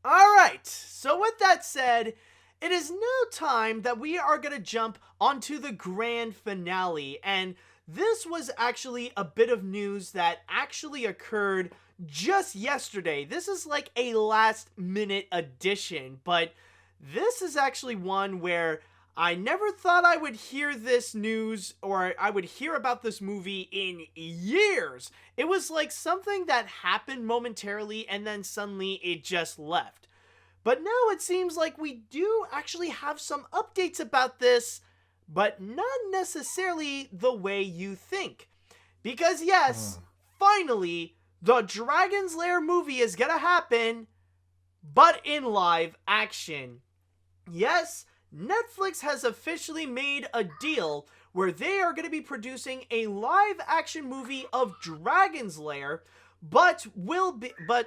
All right. So with that said, it is now time that we are going to jump onto the grand finale. And this was actually a bit of news that actually occurred just yesterday. This is like a last minute addition, but this is actually one where I never thought I would hear this news or I would hear about this movie in years. It was like something that happened momentarily and then suddenly it just left. But now it seems like we do actually have some updates about this, but not necessarily the way you think. Because yes, Mm. finally, the Dragon's Lair movie is gonna happen, but in live action. Yes, Netflix has officially made a deal where they are going to be producing a live action movie of Dragon's Lair, but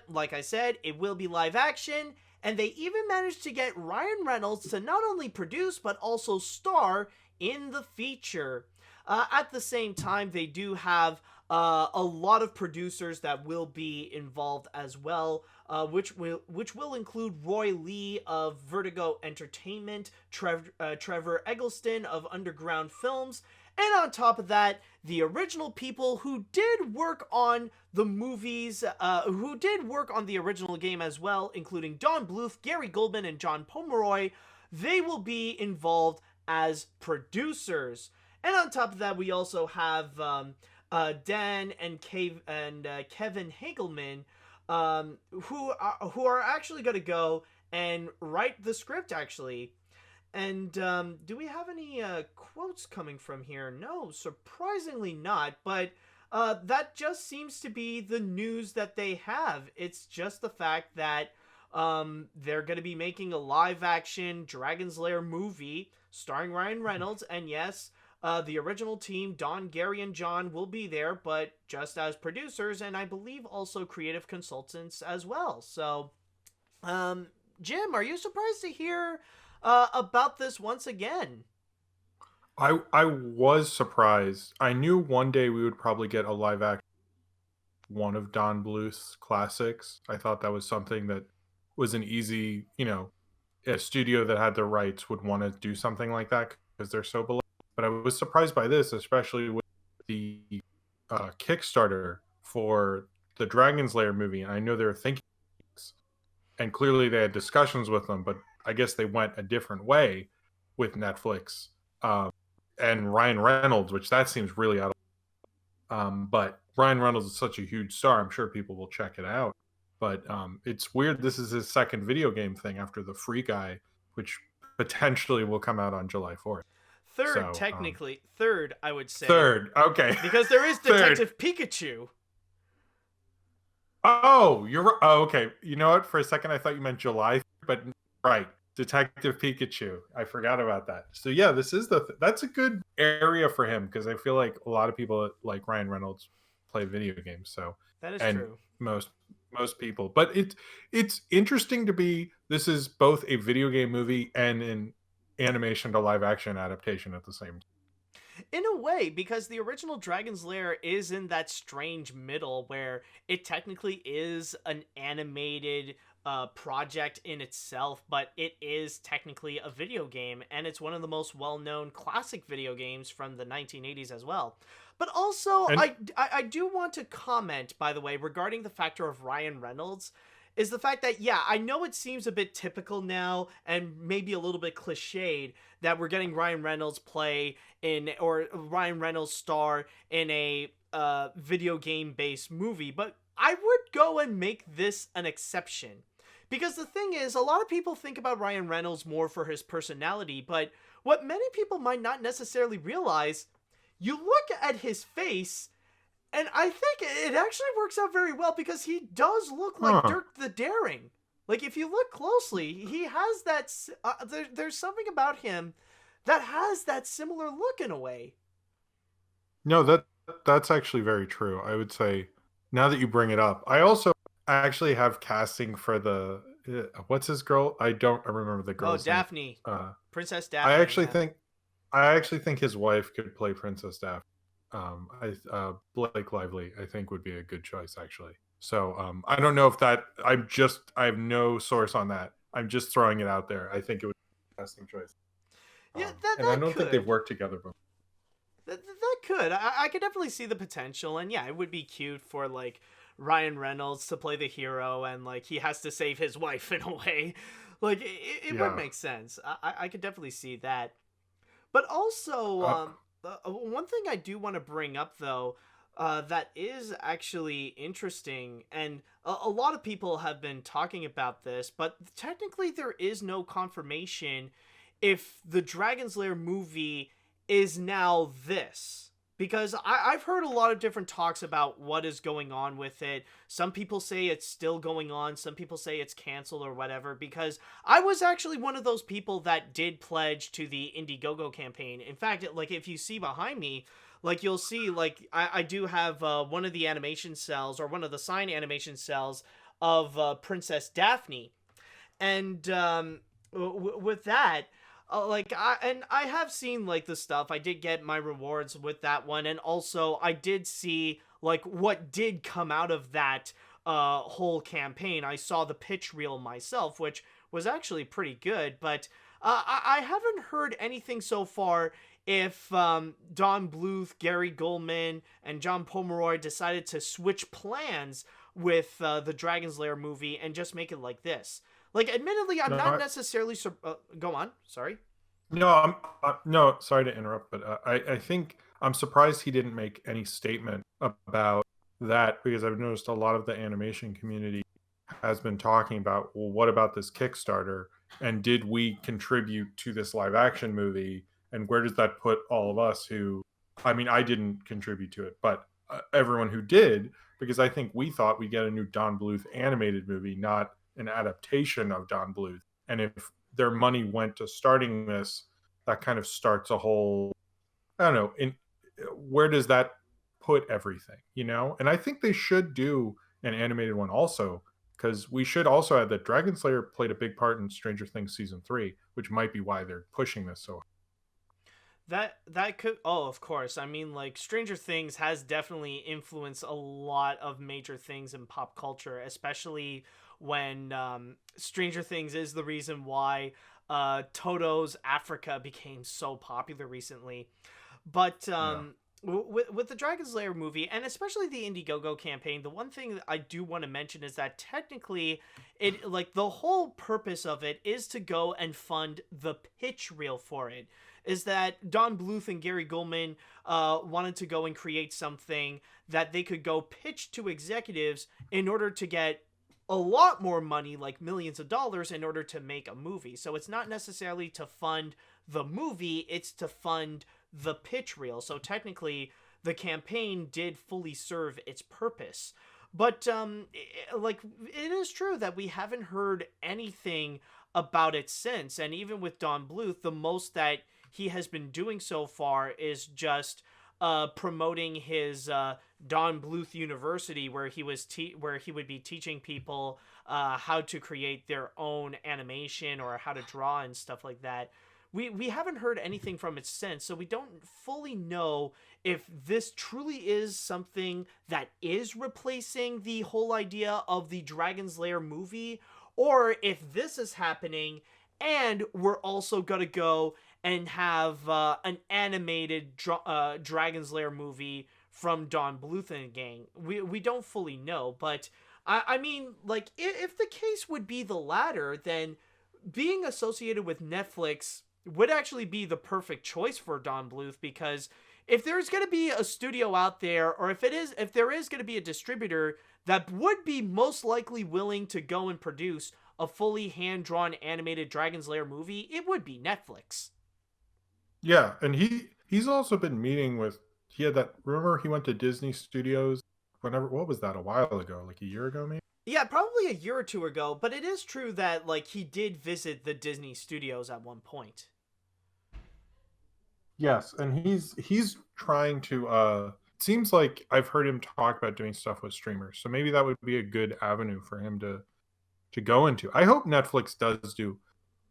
like I said, it will be live action, and they even managed to get Ryan Reynolds to not only produce but also star in the feature. At the same time, they do have a lot of producers that will be involved as well, which will include Roy Lee of Vertigo Entertainment, Trevor Eggleston of Underground Films, and on top of that, the original people who did work on the movies, who did work on the original game as well, including Don Bluth, Gary Goldman, and John Pomeroy. They will be involved as producers. And on top of that, we also have Dan and Kevin Hagelman, who are actually going to go and write the script actually. And do we have any quotes coming from here? No, surprisingly not. But that just seems to be the news that they have. It's just the fact that they're going to be making a live action Dragon's Lair movie starring Ryan Reynolds. And yes, the original team, Don, Gary, and John, will be there, but just as producers, and I believe also creative consultants as well. So, um, Jim, are you surprised to hear about this once again? I was surprised. I knew one day we would probably get a live action one of Don Bluth's classics. I thought that was something that was an easy, a studio that had the rights would want to do something like that because they're so beloved. But I was surprised by this, especially with the Kickstarter for the Dragon's Lair movie. And I know they were thinking this, and clearly they had discussions with them, but I guess they went a different way with Netflix and Ryan Reynolds, which that seems really out of. But Ryan Reynolds is such a huge star. I'm sure people will check it out. But it's weird. This is his second video game thing after the Free Guy, which potentially will come out on July 4th. Third, So technically. Third, I would say. third, okay, Because there is third. Detective Pikachu. Oh, you're right. Oh, okay. You know what? For a second, I thought you meant July, but right, Detective Pikachu. I forgot about that. So yeah, this is that's a good area for him because I feel like a lot of people like Ryan Reynolds play video games. So That is and true. most people, but it's interesting to be. This is both a video game movie and an animation to live action adaptation at the same time. In a way, because the original Dragon's Lair is in that strange middle where it technically is an animated project in itself, but it is technically a video game, and it's one of the most well-known classic video games from the 1980s as well. But also, And I do want to comment, by the way, regarding the factor of Ryan Reynolds, is the fact that, yeah, I know it seems a bit typical now and maybe a little bit cliched that we're getting Ryan Reynolds play in, or Ryan Reynolds star in a video game based movie, but I would go and make this an exception. Because the thing is, a lot of people think about Ryan Reynolds more for his personality, but what many people might not necessarily realize, you look at his face, and I think it actually works out very well because he does look like huh? Dirk the Daring. Like, if you look closely, he has that. There's something about him that has that similar look in a way. No, that's actually very true. I would say now that you bring it up, I actually have casting for the what's his girl? I remember the Oh, girl's name. Daphne. Uh, Princess I Daphne, actually yeah. think I actually think his wife could play Princess Daphne. Blake Lively, I think, would be a good choice actually. So I don't know if that. I have no source on that. I'm just throwing it out there. I think it would be a casting choice. Yeah, that And I that don't think they've could. worked together before. That could. I could definitely see the potential, and yeah, it would be cute for like Ryan Reynolds to play the hero, and like he has to save his wife in a way. Like it would Yeah. make sense. I could definitely see that. But also, Uh, one thing I do want to bring up though, that is actually interesting, and a lot of people have been talking about this, but technically there is no confirmation if the Dragon's Lair movie is now this. Because I've heard a lot of different talks about what is going on with it. Some people say it's still going on. Some people say it's canceled or whatever. Because I was actually one of those people that did pledge to the Indiegogo campaign. In fact, like if you see behind me, like you'll see, like I do have one of the animation cells or one of the sign animation cells of Princess Daphne, and with that, like I have seen like the stuff. I did get my rewards with that one, and also I did see like what did come out of that whole campaign. I saw the pitch reel myself, which was actually pretty good, but I haven't heard anything so far if Don Bluth, Gary Goldman, and John Pomeroy decided to switch plans with the Dragon's Lair movie and just make it like this. Like, admittedly, I'm no, not necessarily. Go on. Sorry. no, I'm no. Sorry to interrupt, but I think I'm surprised he didn't make any statement about that because I've noticed a lot of the animation community has been talking about, well, what about this Kickstarter? And did we contribute to this live action movie? And where does that put all of us who, I mean, I didn't contribute to it, but everyone who did, because I think we thought we'd get a new Don Bluth animated movie, not an adaptation of Don Bluth. And if their money went to starting this, that kind of starts a whole, I don't know, in where does that put everything, you know? And I think they should do an animated one also, because we should also add that Dragon Slayer played a big part in Stranger Things season 3, which might be why they're pushing this so hard. That could. Oh, of course. I mean, like Stranger Things has definitely influenced a lot of major things in pop culture, especially when Stranger Things is the reason why Toto's Africa became so popular recently. But Yeah. with the Dragon's Lair movie, and especially the Indiegogo campaign, the one thing that I do want to mention is that technically, it like the whole purpose of it is to go and fund the pitch reel for it. Is that Don Bluth and Gary Goldman wanted to go and create something that they could go pitch to executives in order to get a lot more money, like millions of dollars, in order to make a movie. So it's not necessarily to fund the movie, it's to fund the pitch reel. So technically, the campaign did fully serve its purpose. But like it is true that we haven't heard anything about it since, and even with Don Bluth, the most that he has been doing so far is just promoting his Don Bluth University, where where he would be teaching people how to create their own animation or how to draw and stuff like that. We haven't heard anything from it since, so we don't fully know if this truly is something that is replacing the whole idea of the Dragon's Lair movie, or if this is happening and we're also gonna go and have an animated Dragon's Lair movie from Don Bluth and gang. We don't fully know, but I mean, like, if the case would be the latter, then being associated with Netflix would actually be the perfect choice for Don Bluth, because if there's going to be a studio out there, or if there is going to be a distributor that would be most likely willing to go and produce a fully hand-drawn animated Dragon's Lair movie, it would be Netflix. Yeah, and he's also been meeting with, he had that, remember he went to Disney Studios whenever, what was that, a while ago, like a year ago maybe? Yeah, probably a year or two ago, but it is true that like he did visit the Disney Studios at one point. Yes, and he's trying to it seems like I've heard him talk about doing stuff with streamers. So maybe that would be a good avenue for him to go into. I hope Netflix does do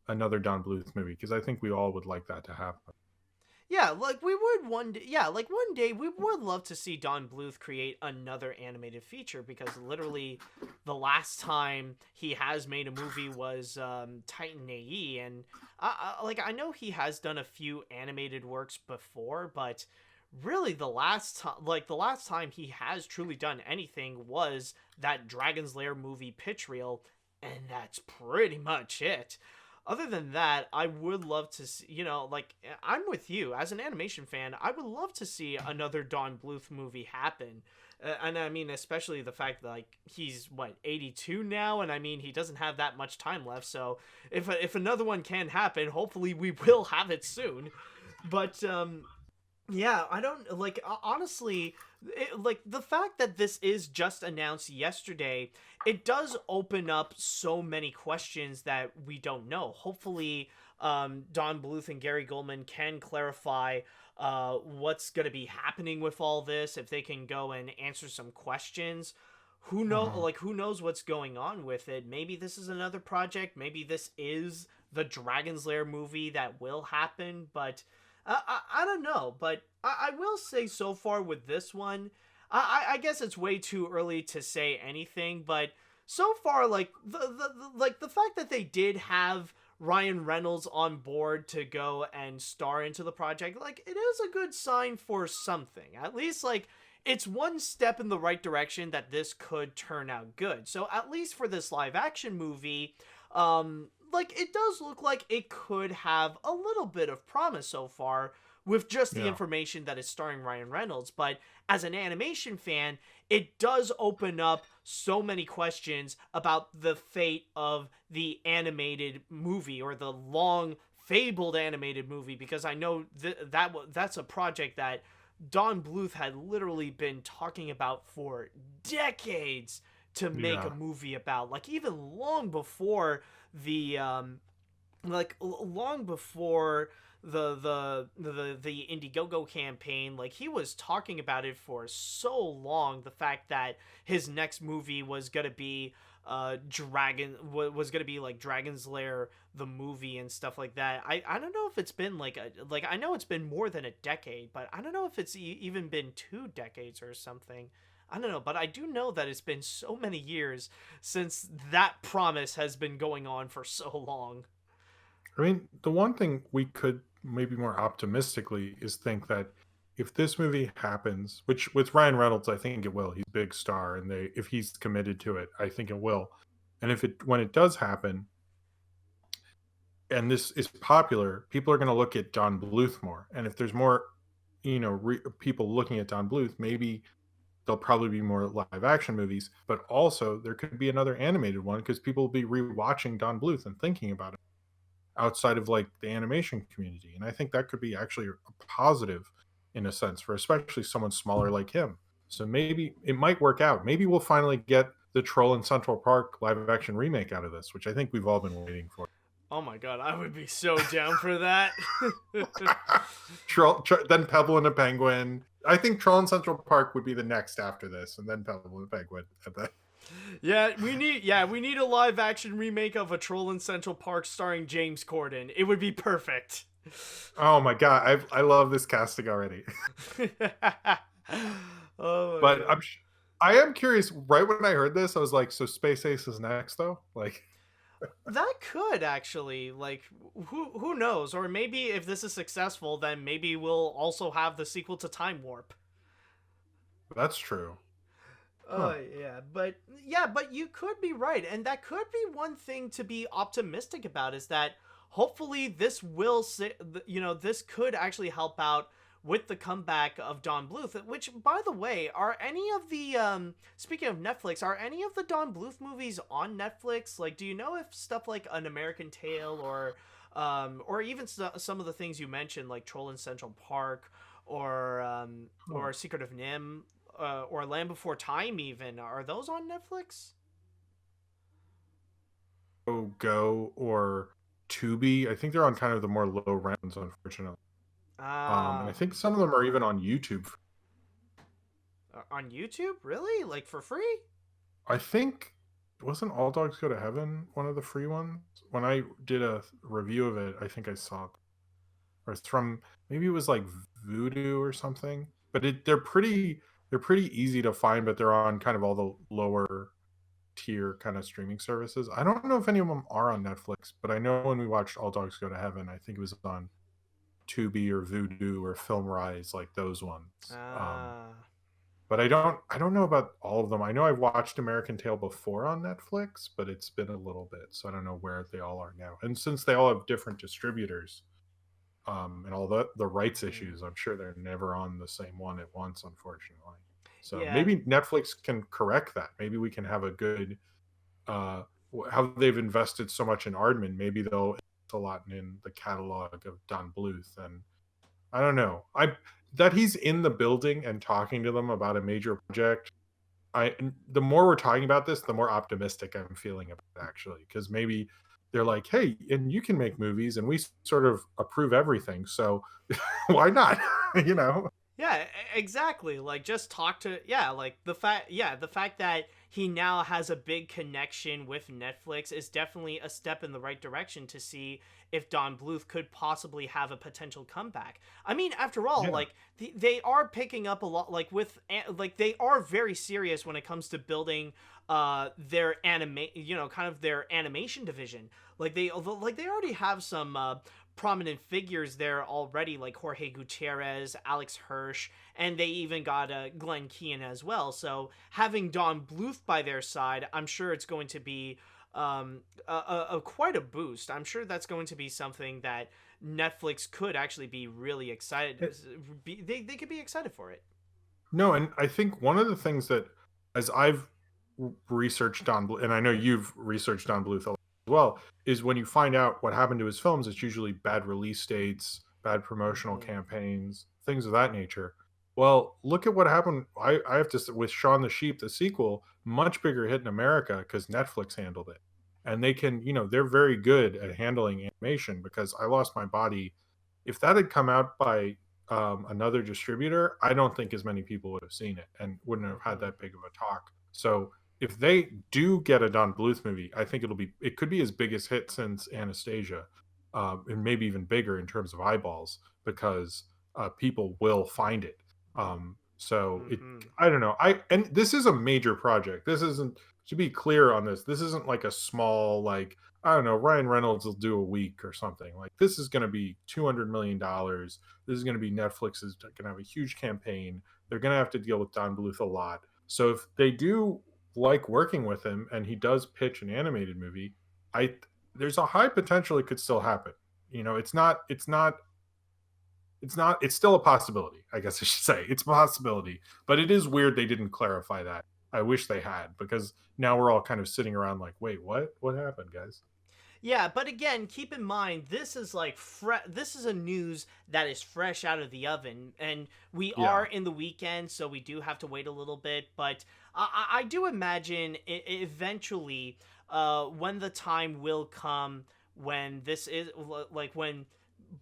another Don Bluth movie because I think we all would like that to happen. Yeah, like we would one day, yeah, like one day we would love to see Don Bluth create another animated feature, because literally the last time he has made a movie was Titan AE, and like I know he has done a few animated works before, but really the last time he has truly done anything was that Dragon's Lair movie pitch reel, and that's pretty much it. Other than that, I would love to see, like, I'm with you. As an animation fan, I would love to see another Don Bluth movie happen. And I mean, especially the fact that, like, he's, what, 82 now? And I mean, he doesn't have that much time left. So if another one can happen, hopefully we will have it soon. But, yeah, I don't like honestly, like the fact that this is just announced yesterday, it does open up so many questions that we don't know. Hopefully, Don Bluth and Gary Goldman can clarify what's going to be happening with all this. If they can go and answer some questions, Mhm. who knows what's going on with it? Maybe this is another project. Maybe this is the Dragon's Lair movie that will happen, but I don't know, but I will say so far with this one, I guess it's way too early to say anything, but so far, like the fact that they did have Ryan Reynolds on board to go and star into the project, like it is a good sign for something. At least like it's one step in the right direction that this could turn out good. So at least for this live action movie, like it does look like it could have a little bit of promise so far with just the Yeah. information that is starring Ryan Reynolds. But as an animation fan, it does open up so many questions about the fate of the animated movie, or the long fabled animated movie, because I know that's a project that Don Bluth had literally been talking about for decades to make a Yeah. movie about, like even long before the long before the Indiegogo campaign. Like he was talking about it for so long, the fact that his next movie was gonna be was gonna be like Dragon's Lair the movie and stuff like that. I don't know if it's been like I know it's been more than a decade, but I don't know if it's even been 2 decades or something. I don't know, but I do know that it's been so many years since that promise has been going on for so long. I mean, the one thing we could maybe more optimistically is think that if this movie happens, which with Ryan Reynolds, I think it will. He's a big star, and they if he's committed to it, I think it will. And if it when it does happen, and this is popular, people are going to look at Don Bluth more. And if there's more, people looking at Don Bluth, maybe there'll probably be more live action movies. But also, there could be another animated one because people will be rewatching Don Bluth and thinking about it outside of like the animation community. And I think that could be actually a positive in a sense for especially someone smaller like him. So maybe it might work out. Maybe we'll finally get the Troll in Central Park live action remake out of this, which I think we've all been waiting for. Oh my god, I would be so down for that. Then Pebble and a Penguin. I think Troll in Central Park would be the next after this, and then Pebble and a Penguin. Yeah, we need a live action remake of A Troll in Central Park starring James Corden. It would be perfect. Oh my god, I love this casting already. Oh my But god. I am curious. Right when I heard this, I was like, "So Space Ace is next, though?" Like, That could actually, like, who knows? Or maybe if this is successful, then maybe we'll also have the sequel to Time Warp. that's true. Oh Huh. but you could be right, and that could be one thing to be optimistic about, is that hopefully this this could actually help out with the comeback of Don Bluth. Which, by the way, are any of the speaking of Netflix, are any of the Don Bluth movies on Netflix? Like, do you know if stuff like An American Tail, or even some of the things you mentioned, like Troll in Central Park, or Secret of Nim, or Land Before Time, even, are those on Netflix? Go or Tubi. I think they're on kind of the more low rounds, unfortunately. And I Ah, think some of them are even on YouTube. on YouTube, really? Like for free? I think wasn't All Dogs Go to Heaven one of the free ones? When I did a review of it, I think I saw it. or it's from maybe it was like Voodoo or something. But they're pretty easy to find, but they're on kind of all the lower tier kind of streaming services. I don't know if any of them are on Netflix, but I know when we watched All Dogs Go to Heaven, I think it was on Tubi or Vudu or Film Rise, like those ones. Ah. But I don't know about all of them. I know I've watched American Tail before on Netflix, but it's been a little bit, so I don't know where they all are now. And since they all have different distributors, and all the rights Mhm. issues, I'm sure they're never on the same one at once, unfortunately. So Yeah. maybe Netflix can correct that. Maybe we can have a good how they've invested so much in Aardman. Maybe they'll invest a lot in the catalog of Don Bluth, and I don't know. I that he's in the building and talking to them about a major project. The more we're talking about this, the more optimistic I'm feeling about it, actually, because maybe they're like, "Hey, and you can make movies, and we sort of approve everything, so why not?" you know? Yeah, exactly. Like just talk to like the fact that he now has a big connection with Netflix is definitely a step in the right direction to see if Don Bluth could possibly have a potential comeback. I mean, after all, Yeah, like they are picking up a lot like like they are very serious when it comes to building their kind of their animation division. Like they already have some prominent figures there already, like Jorge Gutierrez, Alex Hirsch, and they even got Glenn Keane as well. So having Don Bluth by their side, I'm sure it's going to be quite a boost. I'm sure that's going to be something that Netflix could actually be really excited. They could be excited for it. no, and I think one of the things that, as I've researched Don Bluth, and I know you've researched Don Bluth a lot as well, is when you find out what happened to his films, it's usually bad release dates, bad promotional Mm-hmm. campaigns, things of that nature. Well, look at what happened. I have to with Shaun the Sheep, the sequel, much bigger hit in America because Netflix handled it, and they can, they're very good at handling animation. Because I Lost My Body, if that had come out by another distributor, I don't think as many people would have seen it and wouldn't have had Mm-hmm. that big of a talk. So if they do get a Don Bluth movie, I think it could be his biggest hit since Anastasia, and maybe even bigger in terms of eyeballs because people will find it. So it, Mm-hmm. I don't know. And this is a major project. This isn't, to be clear on this. This isn't like a small, like, I don't know, Ryan Reynolds will do a week or something. Like, this is going to be $200 million. This is going to be Netflix is going to have a huge campaign. They're going to have to deal with Don Bluth a lot. So if they do like working with him and he does pitch an animated movie, I there's a high potential it could still happen. It's still a possibility. I guess I should say it's a possibility, but it is weird they didn't clarify that. I wish they had, because now we're all kind of sitting around like, wait, what? What happened, guys? Yeah, but again, keep in mind this is this is a news that is fresh out of the oven, and we are Yeah, in the weekend, so we do have to wait a little bit. But I do imagine eventually, when the time will come when this is like when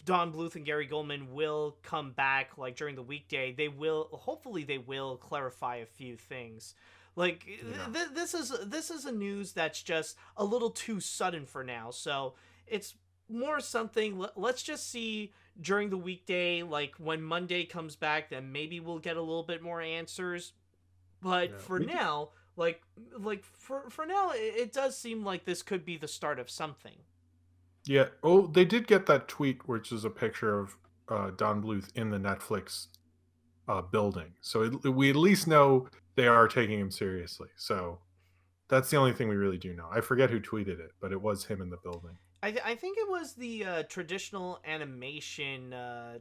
Don Bluth and Gary Goldman will come back like during the weekday, they will clarify a few things. Like yeah. this is a news that's just a little too sudden for now. So it's more something. Let's just see during the weekday, like when Monday comes back, then maybe we'll get a little bit more answers. But Yeah, for now, for now, it does seem like this could be the start of something. yeah. Oh, they did get that tweet, which is a picture of Don Bluth in the Netflix building. So we at least know they are taking him seriously. So that's the only thing we really do know. I forget who tweeted it, but it was him in the building. I think it was the traditional animation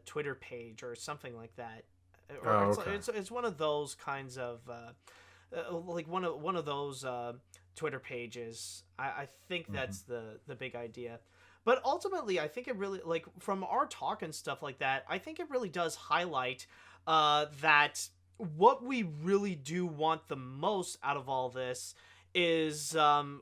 Twitter page or something like that, or Oh, okay. it's one of those kinds of like one of those Twitter pages. I think Hmm. that's the big idea. But ultimately, I think it really like from our talk and stuff like that. I think it really does highlight that what we really do want the most out of all this is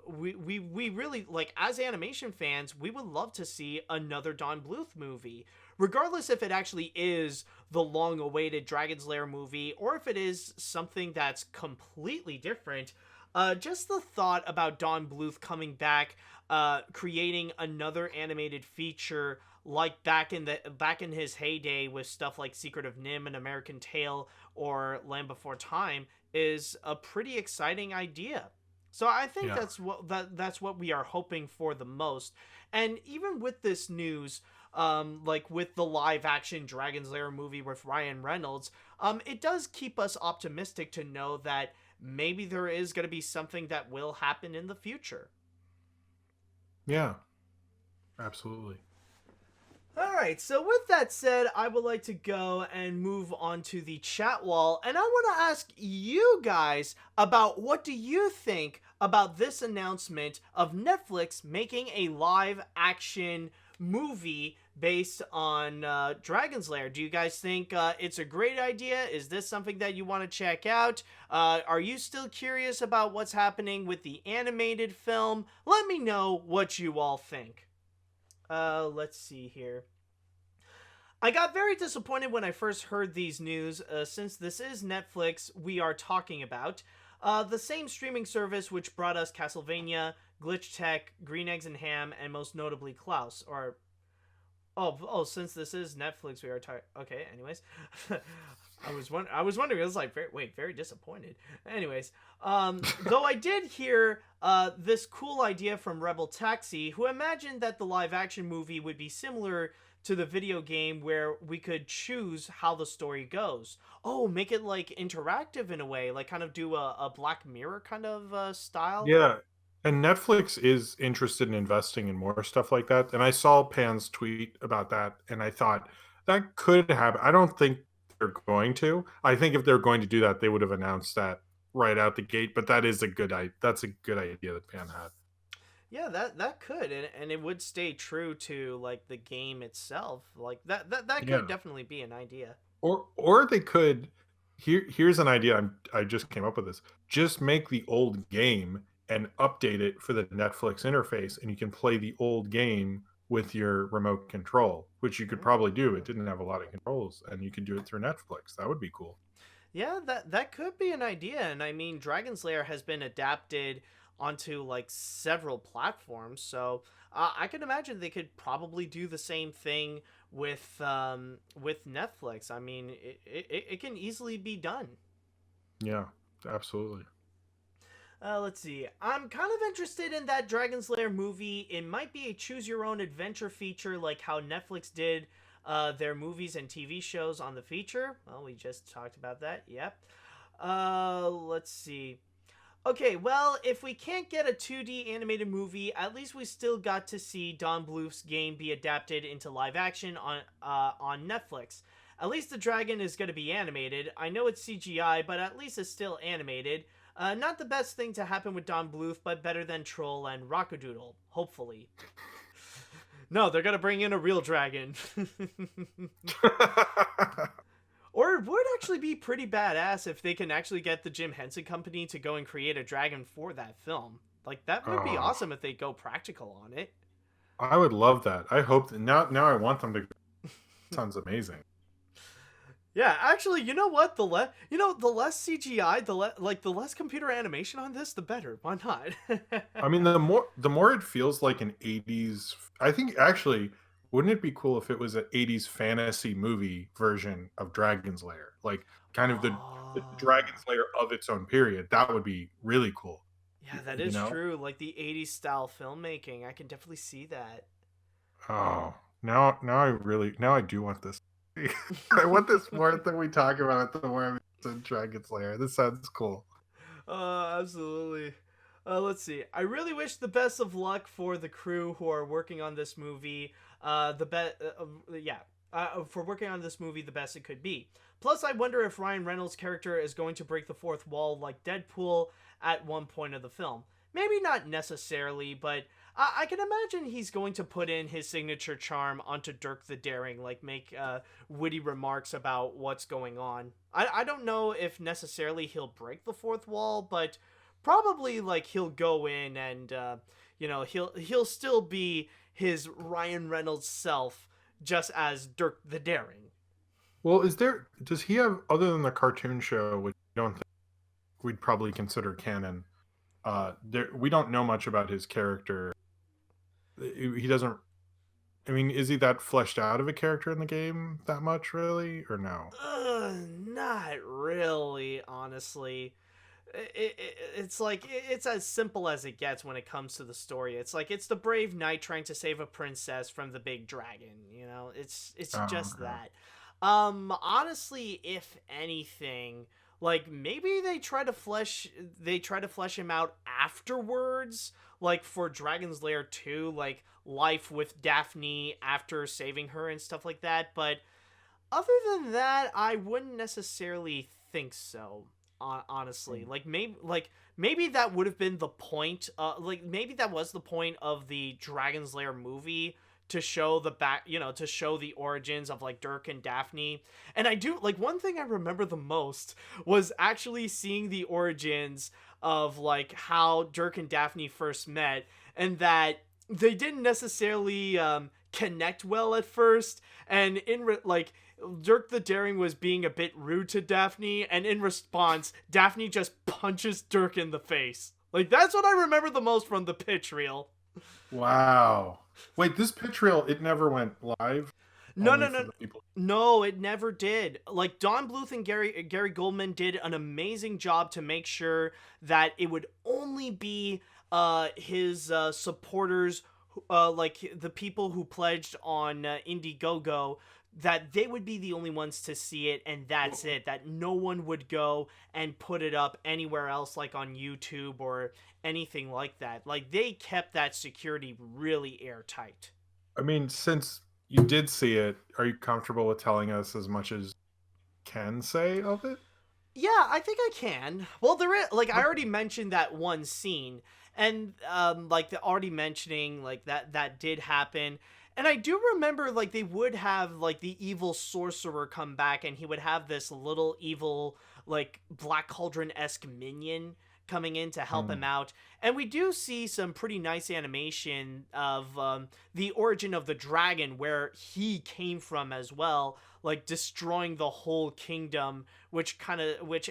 we really like as animation fans we would love to see another Don Bluth movie, regardless if it actually is the long awaited Dragon's Lair movie or if it is something that's completely different. Just the thought about Don Bluth coming back creating another animated feature like back in his heyday with stuff like Secret of Nim and American Tail or Land Before Time is a pretty exciting idea. So I think Yeah. that's what we are hoping for the most. And even with this news, like with the live action Dragon's Lair movie with Ryan Reynolds, it does keep us optimistic to know that maybe there is going to be something that will happen in the future. Yeah. Absolutely. All right, so with that said, I would like to go and move on to the chat wall, and I want to ask you guys about what do you think about this announcement of Netflix making a live action movie based on Dragon's Lair. Do you guys think it's a great idea? Is this something that you want to check out? Are you still curious about what's happening with the animated film? Let me know what you all think. Let's see here. I got very disappointed when I first heard these news, since this is Netflix we are talking about. The same streaming service which brought us Castlevania, Glitch Tech, Green Eggs and Ham, and most notably Klaus. Or, since this is Netflix we are talking. Okay, anyways. I was wondering. I was like, very disappointed. Anyways, though I did hear this cool idea from Rebel Taxi, who imagined that the live action movie would be similar to the video game where we could choose how the story goes. Oh, make it like interactive in a way, like kind of do a Black Mirror kind of style. Yeah. And Netflix is interested in investing in more stuff like that. And I saw Pan's tweet about that, and I thought that could happen. I don't think they're going to. I think if they're going to do that, they would have announced that right out the gate. But that is a good that's a good idea that Pan had. Yeah, that could, and it would stay true to like the game itself. Like that Yeah. could definitely be an idea. Or they could here's an idea I just came up with this. Just make the old game and update it for the Netflix interface, and you can play the old game with your remote control, which you could probably do. It didn't have a lot of controls, and you could do it through Netflix. That would be cool. Yeah, that could be an idea, and I mean, Dragon's Lair has been adapted onto like several platforms, so I can imagine they could probably do the same thing with Netflix. I mean, it can easily be done. Yeah, absolutely. Let's see. I'm kind of interested in that Dragon's Lair movie. It might be a choose your own adventure feature, like how Netflix did their movies and TV shows on the feature. Well, we just talked about that. Yep. Let's see. Okay, well, if we can't get a 2D animated movie, at least we still got to see Don Bluth's game be adapted into live action on Netflix. At least the dragon is going to be animated. I know it's CGI, but at least it's still animated. Not the best thing to happen with Don Bluth, but better than Troll and Rockadoodle, hopefully. No, they're gonna bring in a real dragon. Or it would actually be pretty badass if they can actually get the Jim Henson Company to go and create a dragon for that film. Like, that would be Oh, awesome if they go practical on it. I would love that. I hope that now I want them to. Sounds amazing. Yeah, actually, you know what? The less CGI, the less computer animation on this, the better. Why not? I mean, the more it feels like an 80s. I think actually, wouldn't it be cool if it was an 80s fantasy movie version of Dragon's Lair? Like kind of the Oh, Dragon's Lair of its own period. That would be really cool. yeah, that You is know? true. Like the 80s style filmmaking, I can definitely see that. Oh, now I do want this. I want this more than we talk about it, the more I'm interested in Dragon's Lair. This sounds cool. Absolutely. Let's see. I really wish the best of luck for the crew who are working on this movie. Yeah. For working on this movie the best it could be. Plus, I wonder if Ryan Reynolds' character is going to break the fourth wall like Deadpool at one point of the film. Maybe not necessarily, but I can imagine he's going to put in his signature charm onto Dirk the Daring, like make witty remarks about what's going on. I don't know if necessarily he'll break the fourth wall, but probably like he'll go in and he'll still be his Ryan Reynolds self, just as Dirk the Daring. Well, does he have, other than the cartoon show, which I don't think we'd probably consider canon, we don't know much about his character he doesn't. I mean, is he that fleshed out of a character in the game that much, really, or no? Not really, honestly. It's like it's as simple as it gets when it comes to the story. It's like it's the brave knight trying to save a princess from the big dragon. You know, it's Oh, just okay. that. Honestly, if anything, like maybe they try to flesh him out afterwards, like for Dragon's Lair 2, like life with Daphne after saving her and stuff like that. But other than that, I wouldn't necessarily think so. Honestly, Hmm. maybe that would have been the point. Like maybe that was the point of the Dragon's Lair movie, to show the back, to show the origins of like Dirk and Daphne. And I do like, one thing I remember the most was actually seeing the origins of like how Dirk and Daphne first met, and that they didn't necessarily connect well at first, and like Dirk the Daring was being a bit rude to Daphne, and in response, Daphne just punches Dirk in the face. Like, that's what I remember the most from the pitch reel. Wow. Wait, this pitch reel, it never went live, No, only no, for no, the people. no, it never did. Like, Don Bluth and Gary Goldman did an amazing job to make sure that it would only be his supporters, like the people who pledged on Indiegogo, that they would be the only ones to see it, and that's Well, it. That no one would go and put it up anywhere else, like on YouTube or anything like that. Like, they kept that security really airtight. I mean, since you did see it, are you comfortable with telling us as much as you can say of it? Yeah, I think I can. Well, there is, like, I already Okay. mentioned that one scene, and like the already mentioning like that did happen. And I do remember like they would have like the evil sorcerer come back, and he would have this little evil like Black Cauldron-esque minion coming in to help Hmm. him out. And we do see some pretty nice animation of the origin of the dragon, where he came from as well, like destroying the whole kingdom, which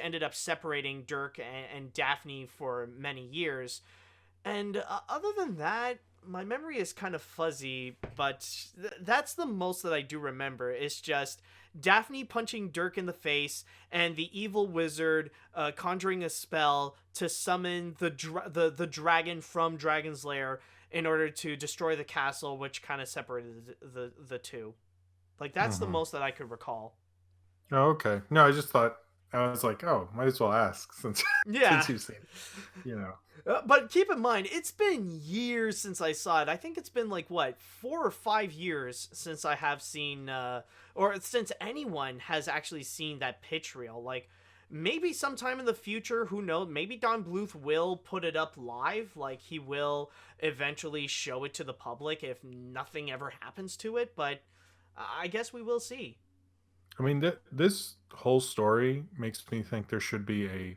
ended up separating Dirk and Daphne for many years. And other than that, my memory is kind of fuzzy, but that's the most that I do remember. It's just Daphne punching Dirk in the face, and the evil wizard conjuring a spell to summon the dragon from Dragon's Lair in order to destroy the castle, which kind of separated the two. Like, that's the Hmm. most that I could recall. Oh, okay. No, I just thought, I was like, oh, might as well ask since Yeah. since you've seen it. You know. But keep in mind, it's been years since I saw it. I think it's been like, what, 4 or 5 years since I have seen, or since anyone has actually seen that pitch reel. Like, maybe sometime in the future, who knows? Maybe Don Bluth will put it up live. Like, he will eventually show it to the public if nothing ever happens to it. But I guess we will see. I mean, this whole story makes me think there should be a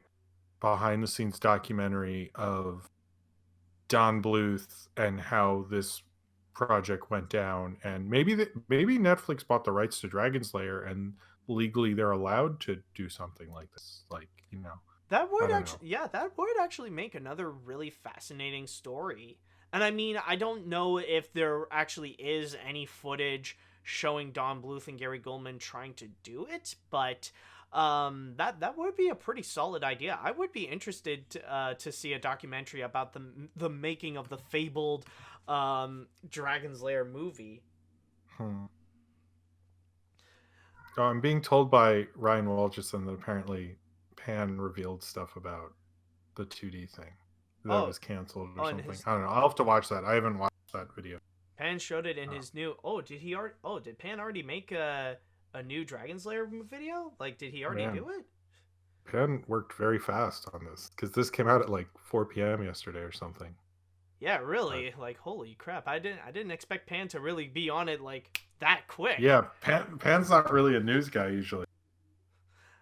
behind the scenes documentary of Don Bluth and how this project went down, and maybe Netflix bought the rights to Dragon's Lair, and legally they're allowed to do something like this. Like, That I would don't know. actually, yeah, that would actually make another really fascinating story. And I mean, I don't know if there actually is any footage showing Don Bluth and Gary Goldman trying to do it, but that would be a pretty solid idea. I would be interested to see a documentary about the making of the fabled Dragon's Lair movie. Hmm. Oh, I'm being told by Ryan Walcherson that apparently Pan revealed stuff about the 2D thing that Oh, was canceled or on something. his I don't know. I'll have to watch that. I haven't watched that video. Pan showed it in Uh, his new. Oh, did he already? Oh, did Pan already make a new Dragon's Lair video? Like, did he already man, do it? Pan worked very fast on this because this came out at like 4 p.m. yesterday or something. Yeah, But really. Like, holy crap! I didn't expect Pan to really be on it like that quick. yeah, Pan's not really a news guy usually.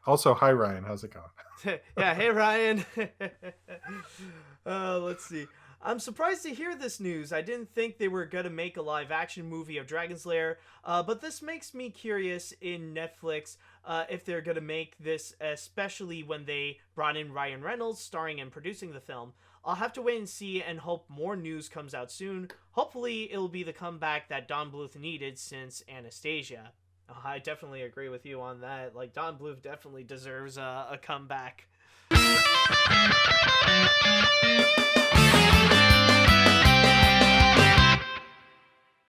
Also, hi Ryan, how's it going? Yeah. Hey, Ryan. Let's see. I'm surprised to hear this news. I didn't think they were going to make a live action movie of Dragon's Lair, but this makes me curious in Netflix if they're going to make this, especially when they brought in Ryan Reynolds starring and producing the film. I'll have to wait and see and hope more news comes out soon. Hopefully, it'll be the comeback that Don Bluth needed since Anastasia. I definitely agree with you on that. Like, Don Bluth definitely deserves a comeback.